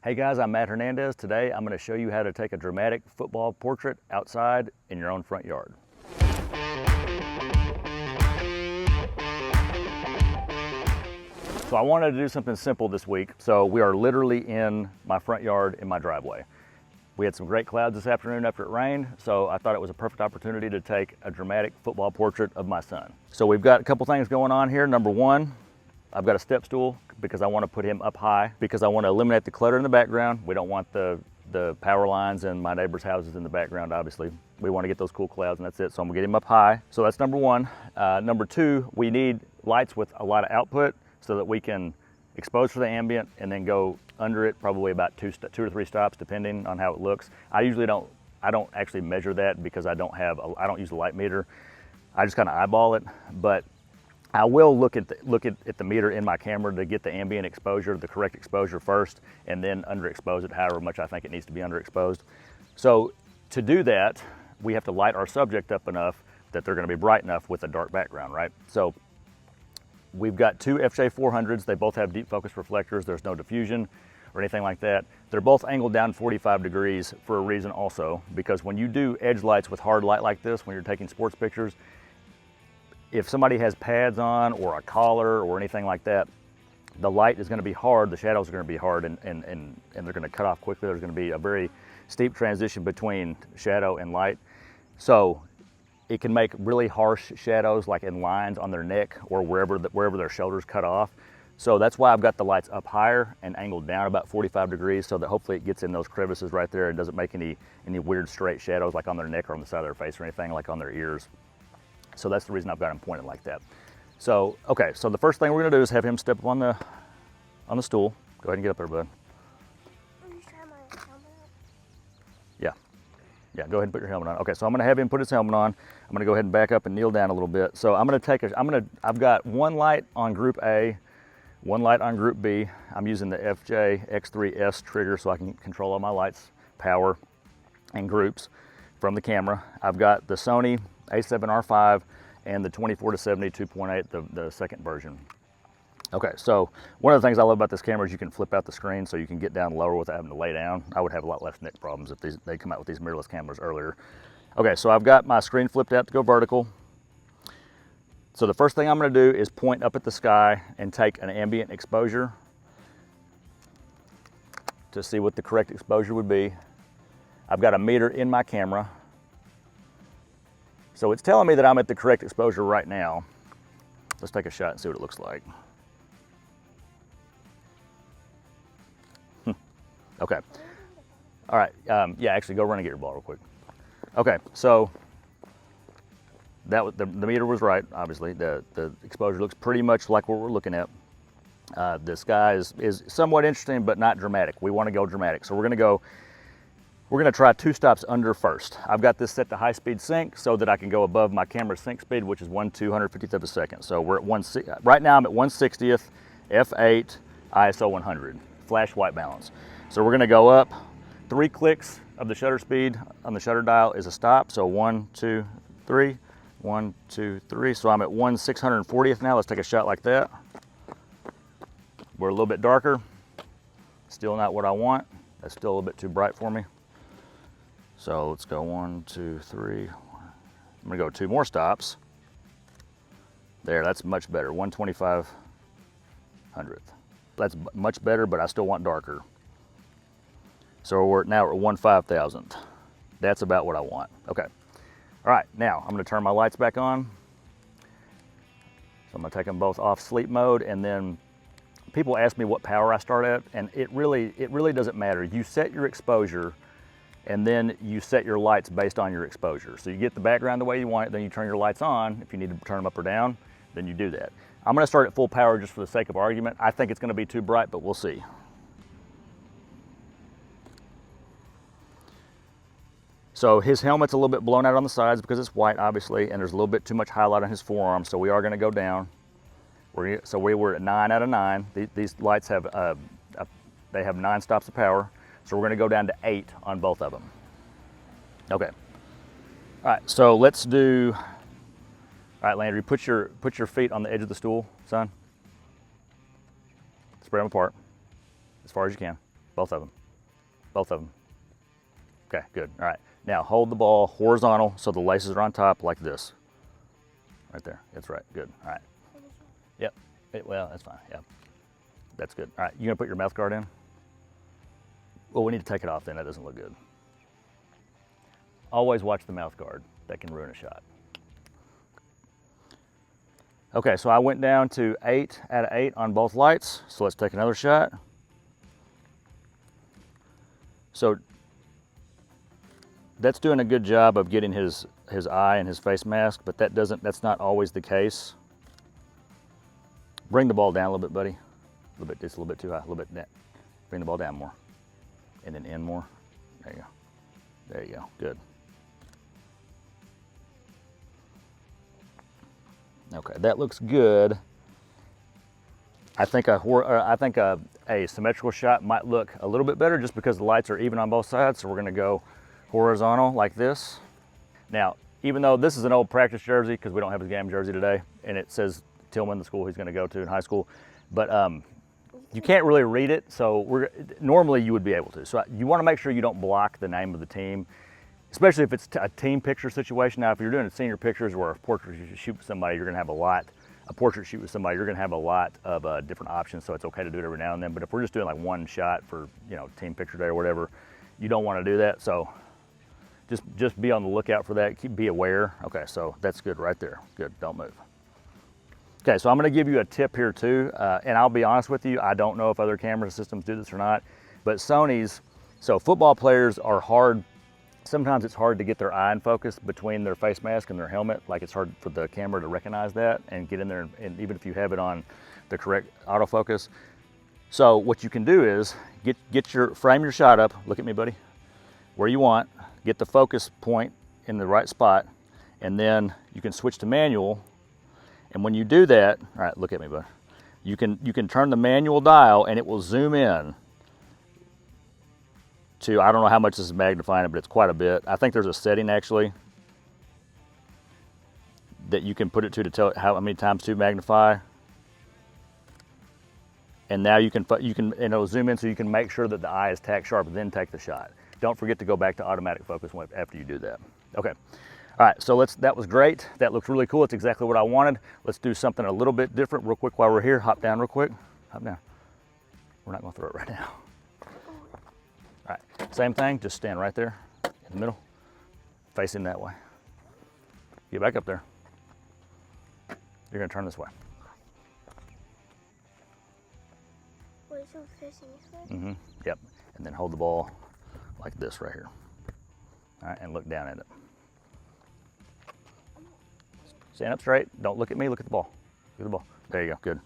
Hey guys, I'm Matt Hernandez. Today I'm going to show you how to take a dramatic football portrait outside in your own front yard. So I wanted to do something simple this week. So we are literally in my front yard in my driveway. We had some great clouds this afternoon after it rained, so I thought it was a perfect opportunity to take a dramatic football portrait of my son. So we've got a couple things going on here. Number one, I've got a step stool because I want to put him up high because I want to eliminate the clutter in the background. We don't want the power lines and my neighbors' houses in the background, obviously. We want to get those cool clouds and that's it. So I'm gonna get him up high. So that's number one. Number two, we need lights with a lot of output so that we can expose for the ambient and then go under it probably about two or three stops depending on how it looks. I don't actually measure that because I don't use a light meter. I just kind of eyeball it, but I will look at the meter in my camera to get the ambient exposure, the correct exposure first, and then underexpose it however much I think it needs to be underexposed. So to do that, we have to light our subject up enough that they're going to be bright enough with a dark background, right? So we've got two FJ400s. They both have deep focus reflectors. There's no diffusion or anything like that. They're both angled down 45 degrees for a reason also, because when you do edge lights with hard light like this, when you're taking sports pictures, if somebody has pads on or a collar or anything like that, the light is going to be hard, the shadows are going to be hard, and they're going to cut off quickly. There's going to be a very steep transition between shadow and light. So it can make really harsh shadows like in lines on their neck or wherever their shoulders cut off. So that's why I've got the lights up higher and angled down about 45 degrees so that hopefully it gets in those crevices right there and doesn't make any weird straight shadows like on their neck or on the side of their face or anything like on their ears. So that's the reason I've got them pointed like that. So, okay, so the first thing we're gonna do is have him step up on the stool. Go ahead and get up there, bud. Yeah, go ahead and put your helmet on. Okay, so I'm gonna have him put his helmet on. I'm gonna go ahead and back up and kneel down a little bit. So I've got one light on group A, one light on group B. I'm using the FJ X3S trigger so I can control all my lights, power, and groups from the camera. I've got the Sony A7R5 and the 24-70 2.8, the second version. Okay, so one of the things I love about this camera is you can flip out the screen so you can get down lower without having to lay down. I would have a lot less neck problems if they come out with these mirrorless cameras earlier. Okay, so I've got my screen flipped out to go vertical. So the first thing I'm gonna do is point up at the sky and take an ambient exposure to see what the correct exposure would be. I've got a meter in my camera. So it's telling me that I'm at the correct exposure right now. Let's take a shot and see what it looks like. Okay. All right. Yeah, actually go run and get your ball real quick. Okay, so the meter was right, obviously. The exposure looks pretty much like what we're looking at. The sky is somewhat interesting, but not dramatic. We want to go dramatic. So we're gonna try two stops under first. I've got this set to high speed sync so that I can go above my camera's sync speed, which is 1/250th of a second. So we're at right now I'm at 1/60th, f8, ISO 100, flash white balance. So we're gonna go up 3 clicks of the shutter speed on the shutter dial is a stop. So 1, 2, 3, 1, 2, 3. So I'm at 1/640th now. Let's take a shot like that. We're a little bit darker. Still not what I want. That's still a little bit too bright for me. So let's go 1, 2, 3. I'm gonna go 2 more stops. There, that's much better, 1/2500th. That's much better, but I still want darker. So now we're at 1/5000th. That's about what I want. Okay. All right, now I'm gonna turn my lights back on. So I'm gonna take them both off sleep mode, and then people ask me what power I start at, and it really doesn't matter. You set your exposure and then you set your lights based on your exposure. So you get the background the way you want it, then you turn your lights on. If you need to turn them up or down, then you do that. I'm gonna start at full power just for the sake of argument. I think it's gonna be too bright, but we'll see. So his helmet's a little bit blown out on the sides because it's white, obviously, and there's a little bit too much highlight on his forearm, so we are gonna go down. So we were at 9 out of 9. These lights have, they have 9 stops of power. So we're gonna go down to 8 on both of them. Okay. All right, so let's do, all right, Landry, put your feet on the edge of the stool, son. Spread them apart as far as you can. Both of them. Both of them. Okay, good. All right. Now hold the ball horizontal so the laces are on top like this. Right there. That's right. Good. All right. Yep. Well, that's fine. Yeah. That's good. All right. You gonna put your mouth guard in? Well, we need to take it off then. That doesn't look good. Always watch the mouth guard. That can ruin a shot. Okay, so I went down to 8 out of 8 on both lights. So let's take another shot. So that's doing a good job of getting his eye and his face mask, but that's not always the case. Bring the ball down a little bit, buddy. A little bit, just a little bit too high, a little bit down. Bring the ball down more. And then in more. There you go. There you go, good. Okay, that looks good. I think a symmetrical shot might look a little bit better just because the lights are even on both sides. So we're gonna go horizontal like this. Now, even though this is an old practice jersey because we don't have his game jersey today, and it says Tillman, the school he's gonna go to in high school, but you can't really read it. So normally you would be able to. So you wanna make sure you don't block the name of the team, especially if it's a team picture situation. Now, if you're doing senior pictures where a portrait you shoot with somebody, you're gonna have a portrait shoot with somebody, you're gonna have a lot of different options, so it's okay to do it every now and then. But if we're just doing like one shot for, team picture day or whatever, you don't wanna do that. So just be on the lookout for that, be aware. Okay, so that's good right there. Good, don't move. Okay, so I'm gonna give you a tip here too, and I'll be honest with you, I don't know if other camera systems do this or not, but Sony's, so football players are hard. Sometimes it's hard to get their eye in focus between their face mask and their helmet. Like it's hard for the camera to recognize that and get in there, and even if you have it on the correct autofocus. So what you can do is frame your shot up, look at me, buddy, where you want, get the focus point in the right spot, and then you can switch to manual. And when you do that, all right, look at me, buddy. You can turn the manual dial and it will zoom in to, I don't know how much this is magnifying it, but it's quite a bit. I think there's a setting actually that you can put it to tell it how many times to magnify. And now you can, and it'll zoom in so you can make sure that the eye is tack sharp and then take the shot. Don't forget to go back to automatic focus after you do that. Okay. All right, so that was great. That looks really cool. It's exactly what I wanted. Let's do something a little bit different real quick while we're here. Hop down real quick. Hop down. We're not gonna throw it right now. All right, same thing, just stand right there in the middle, facing that way. Get back up there. You're gonna turn this way. Wait, so facing this way? Mm-hmm, yep. And then hold the ball like this right here. All right, and look down at it. Stand up straight, don't look at me, look at the ball. Look at the ball, there you go, good.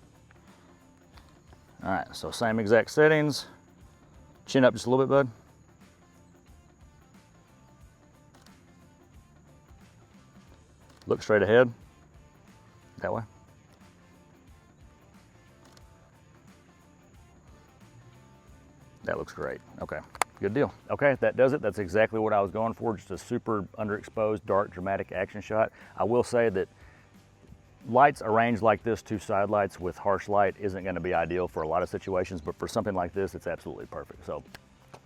All right, so same exact settings. Chin up just a little bit, bud. Look straight ahead, that way. That looks great, okay, good deal. Okay, that does it. That's exactly what I was going for, just a super underexposed, dark, dramatic action shot. I will say that lights arranged like this, two side lights with harsh light, isn't gonna be ideal for a lot of situations, but for something like this, it's absolutely perfect. So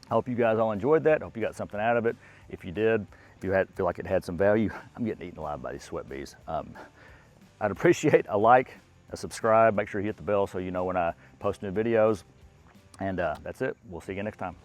I hope you guys all enjoyed that. I hope you got something out of it. If you did, if you feel like it had some value, I'm getting eaten alive by these sweat bees. I'd appreciate a like, a subscribe, make sure you hit the bell so you know when I post new videos. And that's it. We'll see you next time.